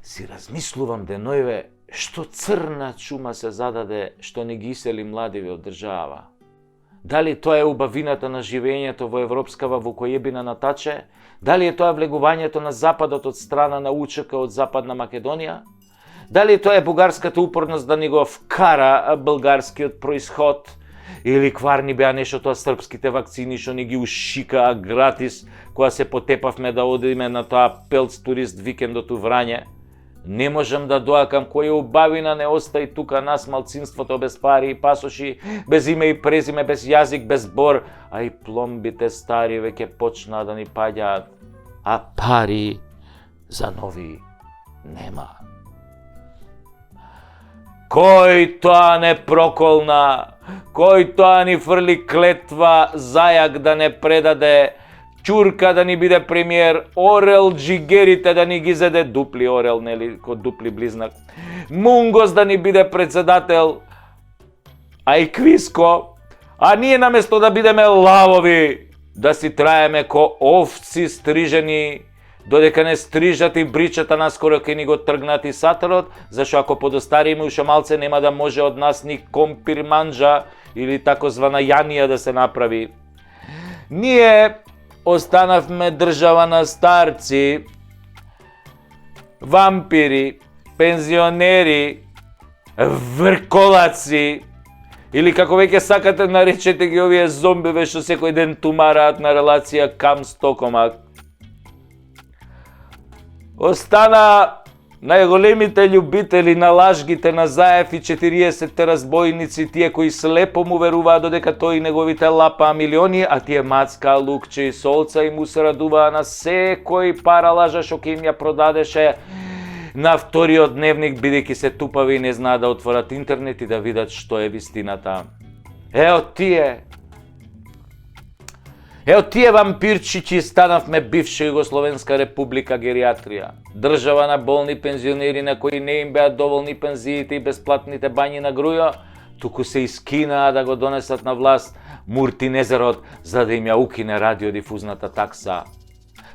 Си размислувам денојве што црна чума се зададе што не ги исели младиви од држава. Дали тоа е убавината на живењето во европскава вукојебина на Таче? Дали е тоа влегувањето на Западот од страна на УЧК од Западна Македонија? Дали тоа е бугарската упорност да ни го вкара българскиот происход? Или кварни беа нешто тоа српските вакцини што ни ги ушикаа гратис кога се потепавме да одиме на тоа пелц турист викендот у Врање? Не можам да доакам која убавина не остаи тука нас малцинството без пари и пасоши, без име и презиме, без јазик, без бор, а и пломбите стари веќе почнаа да ни паѓаат, а пари за нови нема. Кој тоа не проколна, кој тоа ни фрли клетва зајак да не предаде, Ќурка да ни биде премиер, Орел джигерите да ни ги зеде, дупли Орел, нели, ко дупли близнак, Мунгос да ни биде председател, а и Квиско, а ние наместо да бидеме лавови, да си траеме ко овци стрижени, додека не стрижат и бричата наскоро ке ни го тргнат и сатарот, зашто ако подостариме уште малце нема да може од нас ни компир манџа или такозвана јанија да се направи. Ние останавме држава на старци, вампири, пензионери, врколаци, или како веќе сакате наречете ги овие зомбиве што секој ден тумараат на релација Кам-Стокомак. Остана најголемите љубители на лажгите на Заев и 40-те разбойници, тие кои слепо му веруваат додека тој и неговите лапаа милиони, а тие мацка, лукче и солца и му се радуваа на секој пара лажа што ќе им ја продадеше на вториот дневник, бидејќи се тупави и не знаат да отворат интернет и да видат што е вистината. Ео тие вампирчичи станавме бивша Југословенска република гериатрија. Држава на болни пензионери на кои не им беа доволни пензиите и бесплатните бањи на грујо, туку се искинаа да го донесат на власт Муртинезерот за да им ја укине радиодифузната такса.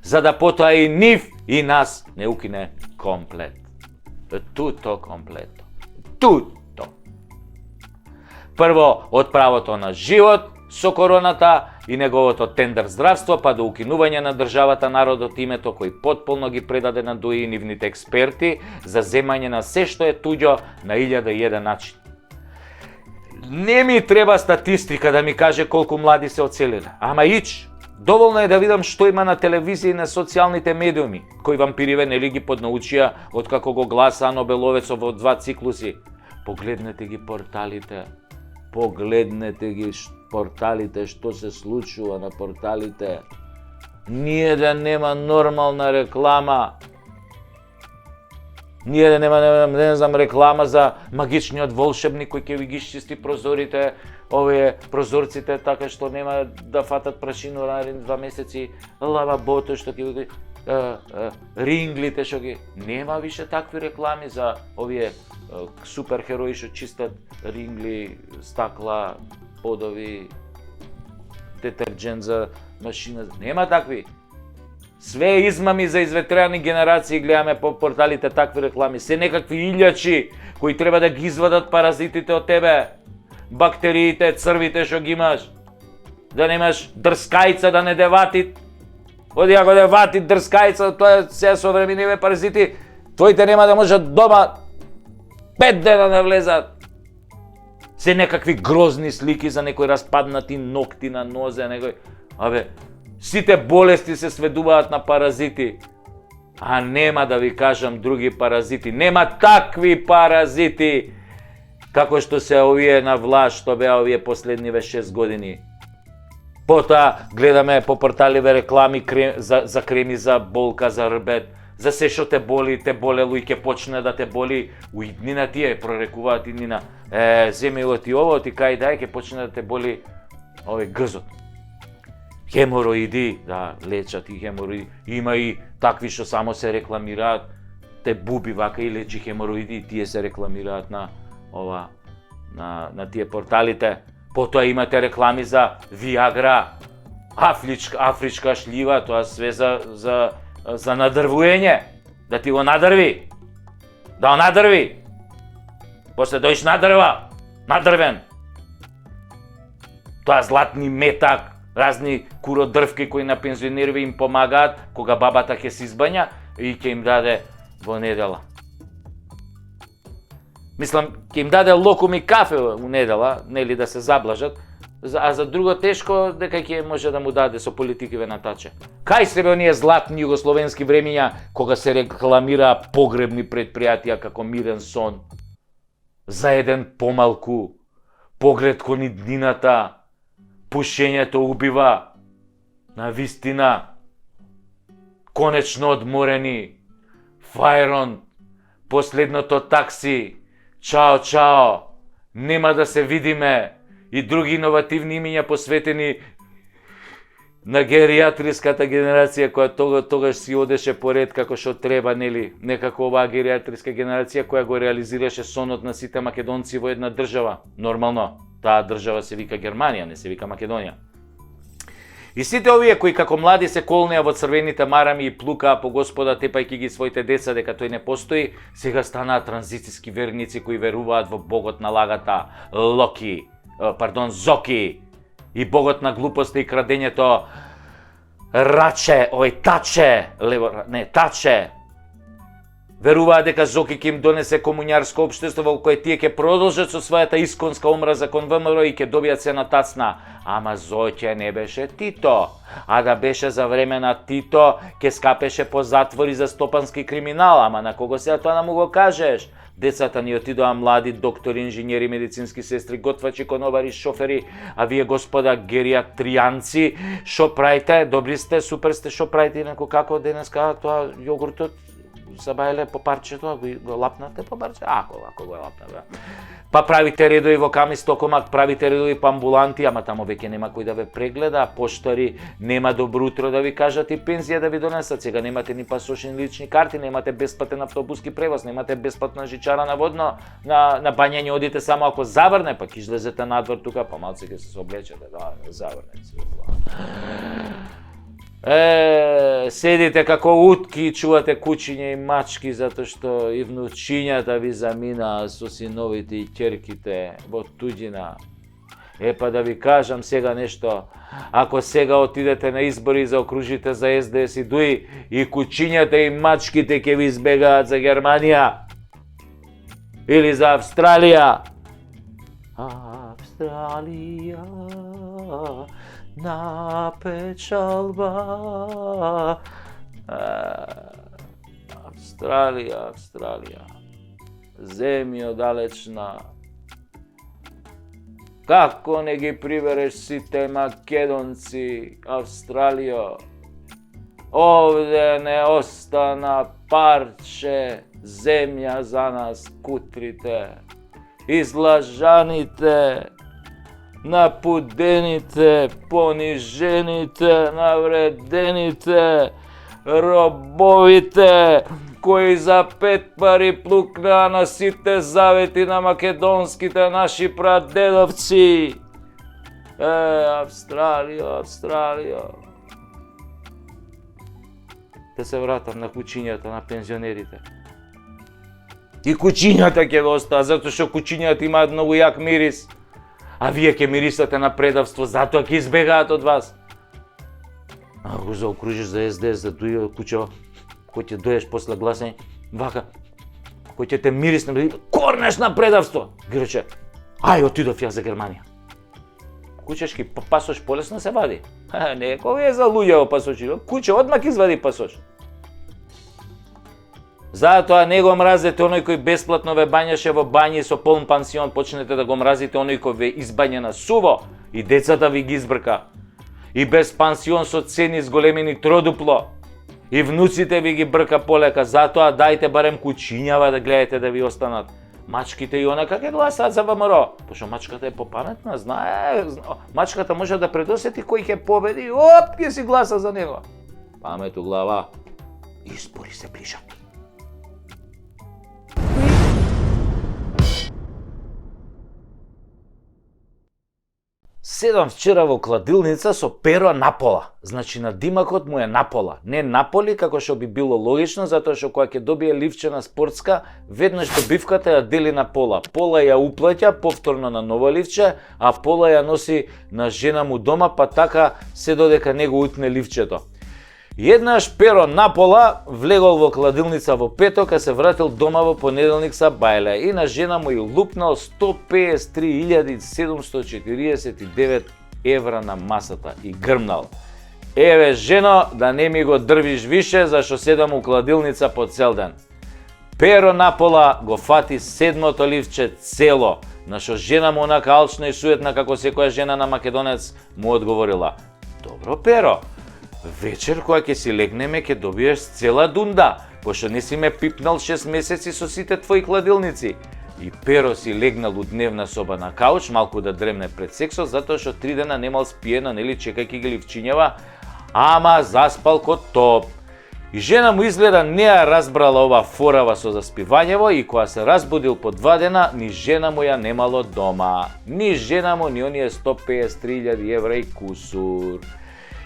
За да потоа и нив и нас не укине комплет. Туто комплето. Туто. Прво, од правото на живот со короната и неговото тендер здравство, па до укинување на државата народот името кој потполно ги предаде на ДОИ и нивните експерти за земање на се што е туѓо на 1001 начин. Не ми треба статистика да ми каже колку млади се оцелиле, ама доволно е да видам што има на телевизија и на социјалните медиуми, кои вампириве нели ги поднаучија од како го гласаа Нобеловецов во 2 циклуси. Погледнете ги порталите, што се случува на порталите. Ние да нема нормална реклама. Ние да нема, не знам, реклама за магичниот волшебник кој ќе ви ги чисти прозорите, овие прозорците, така што нема да фатат прашину наредни 2 месеци, лавабото што ќе ви ринглите што ги... Нема више такви реклами за овие суперхерои што чистат рингли, стакла, подови, детерџент за машина. Нема такви. Све измами за изветрени генерации гледаме по порталите такви реклами. Се некакви илјачи кои треба да ги извадат паразитите од тебе. Бактериите, црвите што ги имаш. Да немаш дрскајца да не девати. Оди ако девати дрскајца, тоа е се современиве паразити. Твоите нема да можат дома 5 дена да влезат. Се некакви грозни слики за некои распаднати ногти на нозе, некој... Сите болести се сведуваат на паразити. А нема да ви кажам други паразити. Нема такви паразити како што се овие на власт, што беа овие последниве 6 години. Потоа гледаме по порталиве реклами за креми за болка, за рбет. за се што те боли, те болело и ќе почне да те боли, уиднина тие прорекуваат иднина, земи оти ово, ти кај дај, ќе почне да те боли овој грзот. Хемороиди, да, лечат и хемороиди. Има и такви што само се рекламираат, те буби вака и лечи хемороиди, и тие се рекламираат на ова, на тие порталите. Потоа имате реклами за Виагра, афричка шлива, тоа све за надрвуење, да ти го надрви, да го надрви. После дојш надрвен. Тоа златни метак, разни куродрвки кои на пензионерви им помагаат кога бабата ќе се избања и ќе им даде во недела. Мислам, ќе им даде локум и кафе у недела, нели да се заблажат, а за друго тешко дека ќе може да му даде со политикиве натаче. Кај се бе оние златни југословенски времиња кога се рекламира погребни предпријатија како Мирен сон, за еден помалку, поглед кон иднината, пушењето убива, на вистина, конечно одморени, Фајрон, последното такси, чао, нема да се видиме, и други иновативни имиња посветени на гериатриската генерација која тогаш си одеше поред како што треба, нели, некако оваа гериатриска генерација која го реализираше сонот на сите македонци во една држава. Нормално, таа држава се вика Германија, не се вика Македонија. И сите овие кои како млади се колнеа во црвените марами и плукаа по Господа тепајќи ги своите деца дека тој не постои, сега станаа транзицијски верници кои веруваат во богот на лагата, Зоки, и богот на глупоста и крадењето, Таче. Веруваа дека Зоки ќе им донесе комуњарско општество во кое тие ќе продолжат со својата исконска омраза кон ВМРО и ќе добијат се на тацна. Ама Зоќе не беше Тито, а да беше за време на Тито, ќе скапеше по затвори за стопански криминал, ама на кого сега тоа да му го кажеш? Децата ни отидоа млади доктори, инженери, медицински сестри, готвачи, конобари, шофери, а вие господа гериатријанци, шо правите? Добри сте, супер сте, шо правите? Инако како денеска тоа јогуртот забајле по парчето, го лапнате по парче? Ако го лапнате. Па правите редови во Камис Токомак, правите редови по амбуланти, ама тамо веќе нема кој да ве прегледа, поштари нема добро утро да ви кажат и пензија да ви донесат. Сега немате ни пасошни лични карти, немате бесплатен автобуски превоз, немате бесплатна жичара на водно, на бањање одите само ако заврне, па ќе излезете надвор тука, па малце ќе се соблечете, да, заврне се. Седите како утки и чувате кучиња и мачки затоа што и внучињата ви заминаа со синовите и ќерките во туѓина. Па да ви кажам сега нешто, ако сега отидете на избори за окружите за СДС и ДУИ, и кучињата и мачките ќе ви избегаат за Германија или за Австралија. Австралија на печалба. Австралија. Земјо далечна. Како не ги прибереш сите македонци, Австралијо? Овде не остана парче земја за нас кутрите, излажаните, напудените, понижените, навредените, робовите, кои за 5 пари плукнаа на сите завети на македонските наши прадедовци. Австралијо. Да се вратам на кучињата, на пензионерите. И кучињата ќе го остаа, затоа што кучињата имаат многу јак мирис. А вие ќе мирисате на предавство, затоа ќе избегаат од вас. Ако го заокружиш за СДС, за ДУИ, кучево, кој ќе дојдеш после гласање, вака, кој ќе те мирисне, корнеш на предавство. Ги рече, ај, отидов ја за Германија. Кучешки пасош полесно се вади. Не, кој е за луѓе пасоши, куче одмак извади пасош. Затоа не го мразете оној кој бесплатно ве бањаше во бањи со полн пансион, почнете да го мразите оној кој ве избања на суво и децата ви ги избрка. И без пансион со цени зголемени тродупло. И внуците ви ги брка полека, затоа дајте барем кучињава да гледајте да ви останат. Мачките и она како гласаат за ВМРО. Пошто мачката е попаметна, знае, мачката може да предосети кој ќе победи, оп, ќе си гласа за него. Памет у глава. Избори се ближат. Седам вчера во кладилница со перо напола. Значи на димакот му е напола. Не наполи, како што би било логично, затоа што кога ќе добие ливчена спортска, веднаш добивката ја дели на пола. Пола ја уплаќа повторно на ново ливче, а пола ја носи на жена му дома, па така се додека него утне ливчето. Еднаш перо напола влегол во кладилница во петок, а се вратил дома во понеделник са бајле и на жена му и лупнал 153.749 евра на масата и грмнал. Еве жено, да не ми го дрвиш више, зашто седам у кладилница по цел ден. Перо напола го фати седмото ливче цело, на што жена му онака алчна и суетна како секоја жена на македонец му одговорила: добро перо, вечер кога ќе си легнеме ќе добиеш цела дунда, пошто не си ме пипнал 6 месеци со сите твои кладилници. И перо си легнал у дневна соба на кауч, малку да дремне пред сексот, затоа што 3 дена немал спиено, нели, чекајќи ги ливчињава, ама заспал ко топ. И жена му изгледа не ја разбрала ова форава со заспивањево и кога се разбудил по 2 дена, ни жена му ја немало дома. Ни жена му, ни оние 153.000 евра и кусур.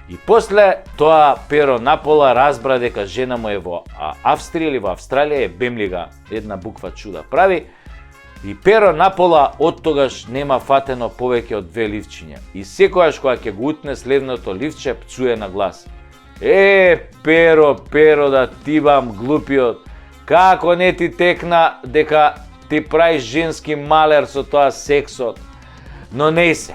И после тоа перо напола разбра дека жена му е во Австрија или во Австралија, е бемлига, една буква чуда прави. И перо напола од тогаш нема фатено повеќе од 2 ливчиња. И секојаш кога ќе го утне следното ливче, пцуе на глас: перо, перо, да ти бам глупиот, како не ти текна дека ти праиш женски малер со тоа сексот. Но не се.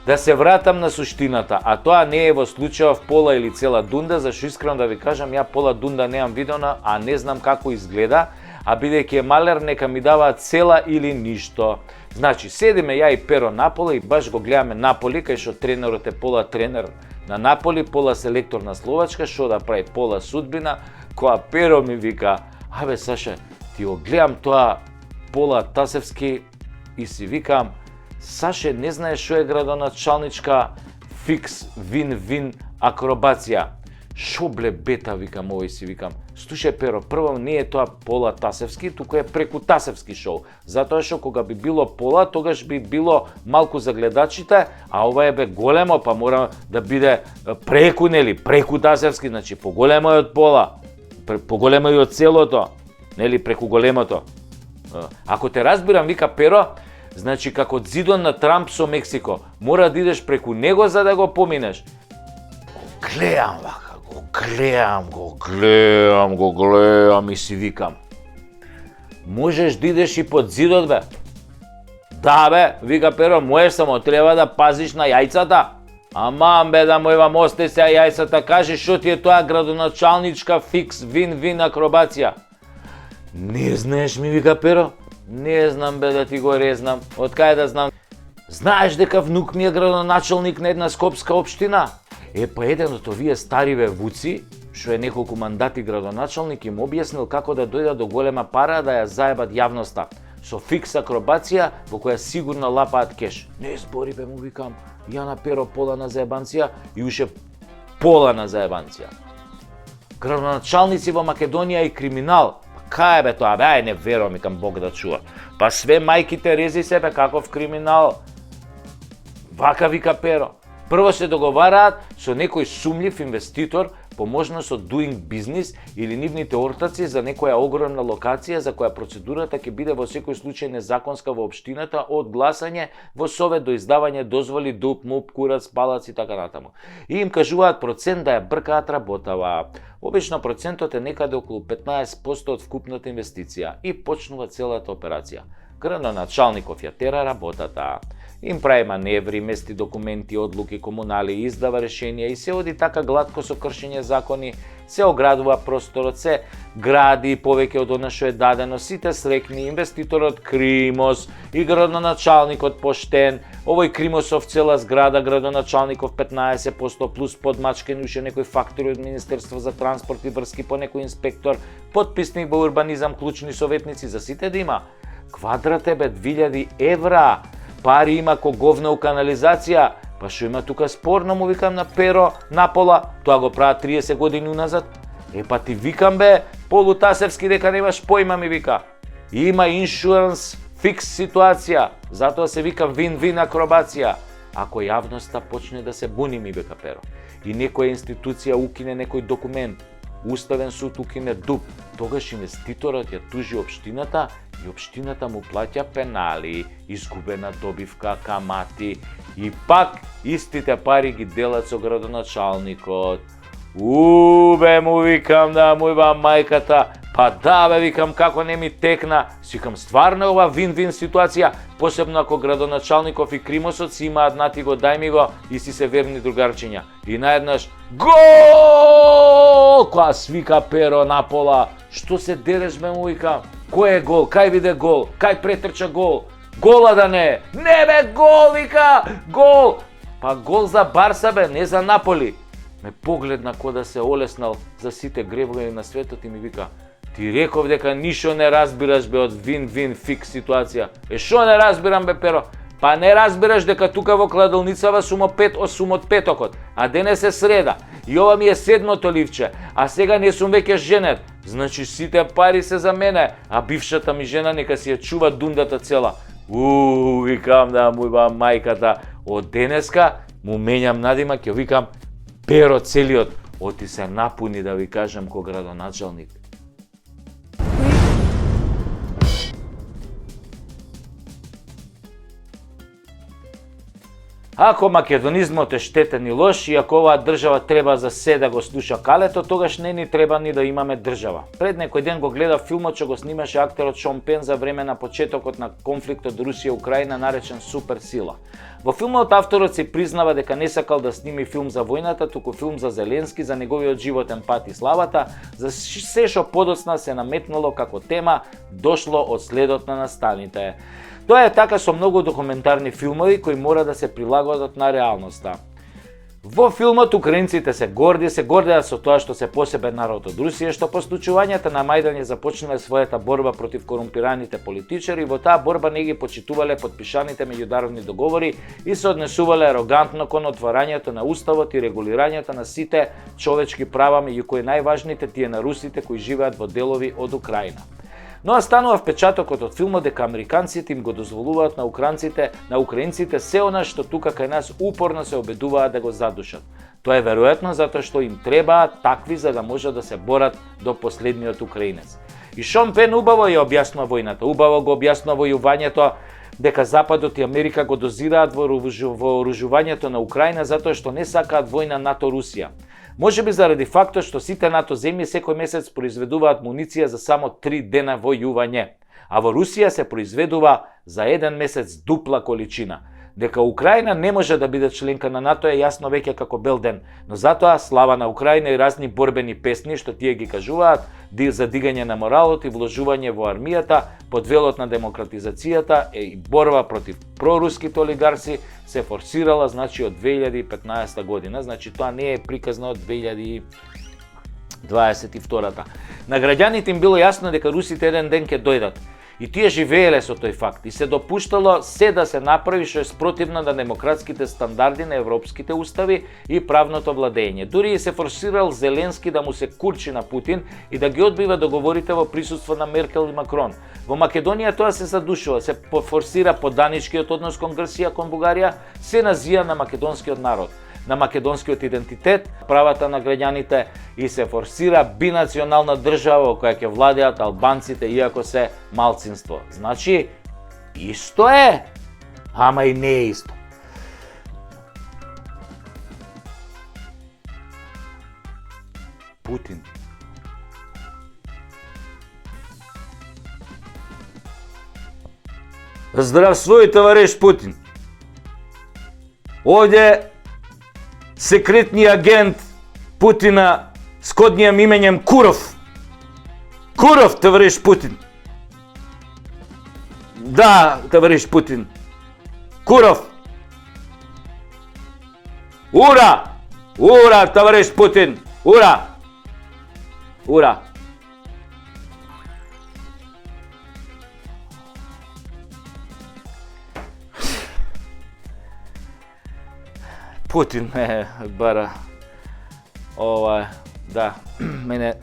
Да се вратам на суштината, а тоа не е во случајов пола или цела дунда, зашто искрено да ви кажам, ја пола дунда неам видена, а не знам како изгледа, а бидејќи е малер, нека ми даваат цела или ништо. Значи, седиме ја и перо напола и баш го гледаме Наполи, кај што тренерот е пола тренер на Наполи, пола селектор на Словачка, што да прави пола судбина, која перо ми вика: абе Саше, ти го гледам тоа пола Тасевски и си викам: Саше, не знаеш што е градоначалничка фикс вин-вин акробација. Шо бле бета, викам овој си викам. Слушај перо, прво не е тоа пола Тасевски, туку е преку Тасевски шоу. Затоа што кога би било пола, тогаш би било малку за гледачите, а ова е бе големо, па мора да биде преку, нели, преку Тасевски, значи поголемо е од пола, поголемо е од целото, нели, преку големото. Ако те разбирам, вика перо, значи како зидон на Трамп со Мексико, мора да идеш преку него за да го поминеш. Гледам вака, го гледам и си викам: можеш да идеш и под зидот, бе? Да, бе, вика перо, можеш, само треба да пазиш на јајцата. Аман, бе, да мојвам, осте се јајцата, кажи што ти е тоа градоначалничка фикс вин-вин акробација. Не знаеш, ми вика перо? Не знам, бе, да ти го резнам. Од кај да знам? Знаеш дека внук ми е градоначалник на една скопска општина? Па еден од овие стариве вуци, што е неколку мандати градоначалник, им објаснил како да дојдат до голема пара да ја заебат јавноста. Со фикс акробација во која сигурно лапаат кеш. Не збори, бе, му викам, ја на перо пола на заебанција и уше пола на заебанција. Градоначалници во Македонија и криминал. Кај бе тоа, бе, не верувам, викам, Бог да чува. Па све мајките рези се, бе, каков криминал. Вака вика перо. Прво се договараат со некој сумљив инвеститор по можност од doing business или нивните ортаци за некоја огромна локација за која процедурата ќе биде во секој случај незаконска во општината, од гласање во совет до издавање дозволи, дуп, муп, курац, палац и така натаму. И им кажуваат процент да ја бркаат работава. Обично процентот е некаде околу 15% од вкупната инвестиција и почнува целата операција. Градоначалников ја тера работата. Им прави маневри, мести документи, одлуки, комунали, издава решенија и се оди така гладко со кршење закони, се оградува просторот, се гради повеќе од она што е дадено, сите срекни, инвеститорот кримос и градоначалникот поштен, овој Кримосов цела зграда, градоначалников 15% плюс подмачкани уште некои фактори од Министерство за транспорт и врски по некој инспектор, подписник во урбанизам, клучни советници, за сите да има. Квадрат е 2000 евра, пари има ко говна у канализација, па шо има тука спорно, му викам на Перо, напола, тоа го прават 30 години уназад. Па ти викам полутасевски дека немаш појма, ми вика. Има иншуранс, фикс ситуација, затоа се вика вин-вин акробација. Ако јавноста почне да се буни, ми вика Перо, и некоја институција укине некој документ, Уставен суд укине ДУП, тогаш инвеститорот ја тужи општината и општината му плаќа пенали, изгубена добивка, камати и пак истите пари ги делат со градоначалникот. Бе, му викам да му има мајката, па да бе, викам како не ми текна, си викам стварно ова вин-вин ситуација, посебно ако градоначалников и Кримосот си имаат нати го дај ми го и си се верни другарчиња. И наеднаш гол! Која свика Перо напола, што се дереш бе, му викам, кој е гол, кај биде гол, кај претрча гол, гола да не бе гол, вика, гол, па гол за Барса бе, не за Наполи. Ме погледна ко да се олеснал за сите гребови на светот и ми вика, ти реков дека ништо не разбираш бе од вин-вин фикс ситуација. Шо не разбирам бе, Перо? Па не разбираш дека тука во кладилницава сум од петокот, а денес е среда и ова ми е 7-то ливче, а сега не сум веќе женет. Значи сите пари се за мене, а бившата ми жена нека си ја чува дундата цела. Викам да му има мајката, од денеска му менјам надимак, ќе викам Перо целиот, оти се напуни да ви кажам ко градоначалник. Ако македонизмот е штетен и лош, и ако оваа држава треба за се да го слуша калето, тогаш не ни треба ни да имаме држава. Пред некој ден го гледав филмот што го снимаше актерот Шон Пен за време на почетокот на конфликтот Русија-Украина наречен Супер сила. Во филмот авторот се признава дека не сакал да сними филм за војната, туку филм за Зеленски, за неговиот животен пат и славата, за се што подоцна се наметнало како тема дошло од следот на настаните. Тоа е така со многу документарни филмови кои мора да се прилагодат на реалноста. Во филмот украинците се гордеат со тоа што се посебен народ од Русија, што по случувањата на Мајдан ја започнале својата борба против корумпираните политичари, во таа борба не ги почитувале подпишаните меѓународни договори и се однесувале арогантно кон отварањето на уставот и регулирањето на сите човечки права, меѓу кои најважните тие на русите кои живеат во делови од Украина. Но станува впечатокот од филмот дека американците им го дозволуваат на украинците се она што тука кај нас упорно се обидуваат да го задушат. Тоа е веројатно затоа што им требаат такви за да може да се борат до последниот украинец. И Шон Пен убаво ја објаснува војната, убаво го објаснува војувањето, дека Западот и Америка го дозираат во вооружувањето на Украина затоа што не сакаат војна НАТО-Русија. Можеби заради фактот што сите НАТО земји секој месец произведуваат муниција за само 3 дена војување, а во Русија се произведува за 1 месец дупла количина. Дека Украина не може да биде членка на НАТО е јасно веќе како бел ден, но затоа слава на Украина и разни борбени песни што тие ги кажуваат за дигање на моралот и вложување во армијата под велот на демократизацијата и борба против проруските олигарси се форсирала значи од 2015 година, значи тоа не е приказно од 2022. На граѓаните им било јасно дека русите еден ден ќе дојдат. И тие живееле со тој факт и се допуштало се да се направи што е спротивно на демократските стандарди на европските устави и правното владење. Дури и се форсирал Зеленски да му се курчи на Путин и да ги одбива договорите во присуство на Меркел и Макрон. Во Македонија тоа се задушува, се форсира поданичкиот однос кон Грција, кон Бугарија, се назија на македонскиот народ, на македонскиот идентитет, правата на граѓаните и се форсира бинационална држава во која ќе владеат албанците иако се малцинство. Значи, исто е, ама и не е исто. Путин. Здравствуй, товариш Путин. Овде секретни агент Путина с коднијим именем Куров. Куров, товариш Путин. Да, товариш Путин. Куров, Ура! Ура, товарищ Путин! Ура! Ура! Путин ме бара. Да, мене,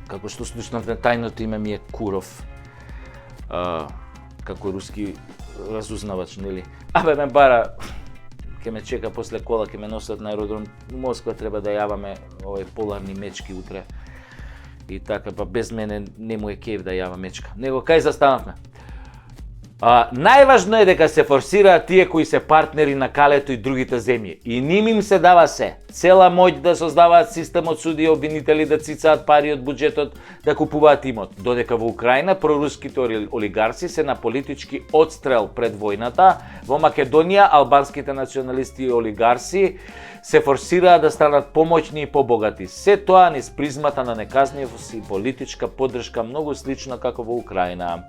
како што слушнавте, тајното име ми е Куров, како руски разузнавач, нели? Ме бара, ке ме чека после кола, ке ме носат на аеродром Москва, треба да јаваме поларни мечки утре. И така, па без мене не му е кеф да јава мечка. Него, кај застанавме? Најважно е дека се форсираат тие кои се партнери на Калето и другите земји. И ним им се дава се. Цела моќ да создаваат систем од судија, обвинители да цицаат пари од буџетот, да купуваат имот. Додека во Украина проруските олигарси се на политички отстрел пред војната, во Македонија албанските националисти и олигарси се форсираат да станат помоćни и побогати. Се тоа низ призмата на неказнивост и политичка поддршка многу слично како во Украина.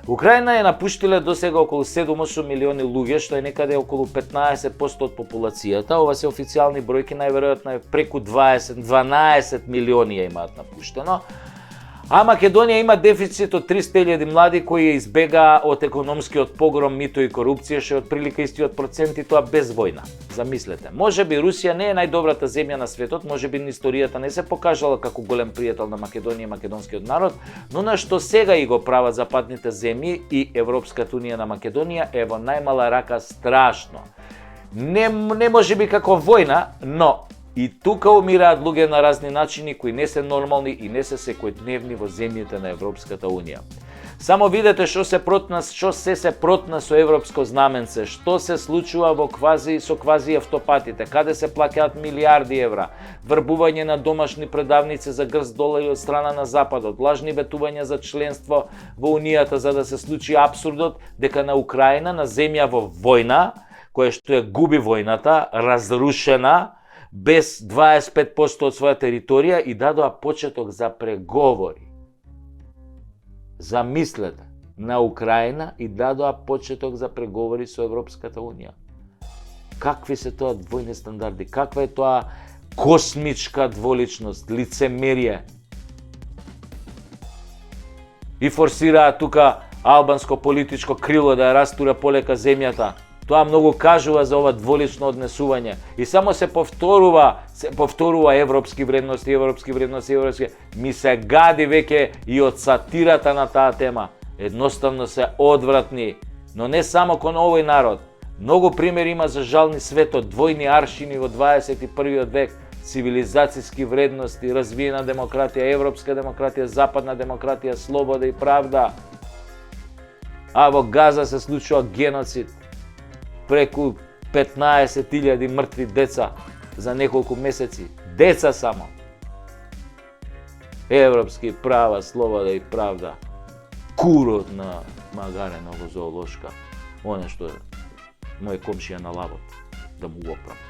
Украина е напуштиле досега околу 7-8 милиони луѓе, што е некаде околу 15% од популацијата. Ова се официјални бројки, најверојатно е преку 12 милиони ја имаат напуштено. А Македонија има дефицит од 300.000 млади кои избегаа од економскиот погром, мито и корупција, што е отприлика истиот процент и тоа без војна. Замислете, можеби Русија не е најдобрата земја на светот, можеби историјата не се покажала како голем пријател на Македонија и македонскиот народ, но на што сега и го прават западните земји и Европската унија на Македонија е во најмала рака страшно. Не можеби како војна, но и тука умираат луѓе на разни начини кои не се нормални и не се секојдневни во земјите на Европската унија. Само видете што се протна со европско знаменце, што се случува со квази автопатите, каде се плаќаат милиарди евра, врбување на домашни предавници за грст долари од страна на Западот, лажни ветувања за членство во Унијата за да се случи апсурдот дека на Украина, на земја во војна, која што ја губи војната, разрушена, без 25% од своја територија и дадоа почеток за преговори. Замислете, на Украина и дадоа почеток за преговори со Европската унија. Какви се тоа двојни стандарди? Каква е тоа космичка дволичност, лицемерие? И форсираат тука албанско политичко крило да ја растура полека земјата. Тоа многу кажува за ова дволично однесување. И само се повторува европски вредности. Ми се гади веќе и од сатирата на таа тема. Едноставно се одвратни, но не само кон овој народ. Многу примери има за жални светот, двојни аршини во 21. век, цивилизацијски вредности, развиена демократија, европска демократија, западна демократија, слобода и правда. А во Газа се случува геноцид. Преку 15.000 мртви деца за неколку месеци. Деца само. Европски права, слобода и правда. Курот на Магареново зоолошка. Оне што е мој комшија на лавот. Да му го оправам.